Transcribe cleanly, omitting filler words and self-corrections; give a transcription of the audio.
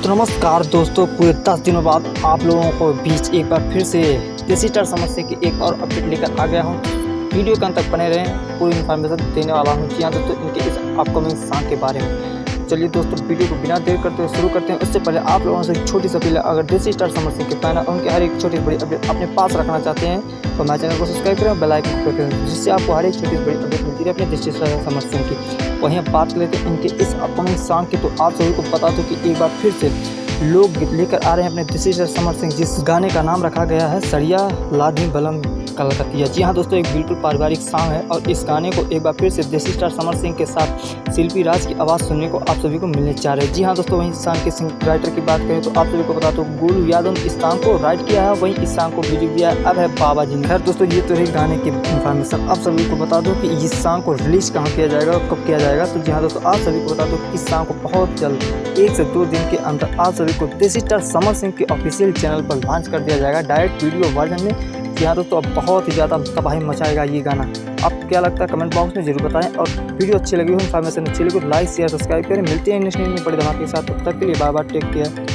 तो नमस्कार दोस्तों, पूरे 10 दिनों बाद आप लोगों को बीच एक बार फिर से देसी स्टार समस्या की एक और अपडेट लेकर आ गया हूँ। वीडियो के अंत तक बने रहें, पूरी इन्फॉर्मेशन देने वाला हूँ। जी हाँ दोस्तों, इनके इस अपकमिंग सॉन्ग के बारे में चलिए दोस्तों वीडियो को बिना देर करते हुए शुरू करते हैं। उससे पहले आप लोगों से एक छोटी सी अपील है, अगर देसी स्टार समस्या के फैन है उनके हर एक छोटी बड़ी अपडेट अपने पास रखना चाहते हैं तो हमारे चैनल को सब्सक्राइब करें, बेल आइकन को क्लिक करें, जिससे आपको हर एक छोटी बड़ी अपडेट मिलती है अपने देसी स्टार समस्या की। वहीं बात लेते हैं इनके इस अपकमिंग सॉन्ग की, तो आप सभी को बता दो कि एक बार फिर से लोग लेकर आ रहे हैं अपने देसी स्टार समर सिंह, जिस गाने का नाम रखा गया है सरिया लादी बलम कलकतिया। जी हाँ दोस्तों, एक बिल्कुल पारिवारिक सॉन्ग है और इस गाने को एक बार फिर से देसी स्टार समर सिंह के साथ शिल्पी राज की आवाज़ सुनने को आप सभी को मिलने जा रहे हैं। जी हाँ दोस्तों, वहीं सॉन्ग के सिंग राइटर की बात करें तो आप सभी को बता दो गोलू यादव ने इस सॉन्ग को राइट किया है, वहीं इस सॉन्ग को म्यूजिक दिया है अब है बाबा जी ने। खैर दोस्तों, ये तो है गाने की इन्फॉर्मेशन। आप सभी को बता दो कि इस सॉन्ग को रिलीज कहाँ किया जाएगा और कब किया जाएगा। तो जी हाँ दोस्तों, आप सभी को बता दो कि इस सॉन्ग को बहुत जल्द 1 से 2 दिन के अंदर आप सभी को देसी स्टार समर सिंह के ऑफिशियल चैनल पर लॉन्च कर दिया जाएगा डायरेक्ट वीडियो वर्जन में। यहाँ दोस्तों अब बहुत ही ज़्यादा तबाही मचाएगा ये गाना। आपको क्या लगता है कमेंट बॉक्स में जरूर बताएं, और वीडियो अच्छी लगी हो, इन्फॉर्मेशन अच्छी लगी हो, लाइक शेयर सब्सक्राइब करें। मिलते हैं नेक्स्ट में बड़े धमाके के साथ, तब तक के लिए बाय बाय, टेक केयर।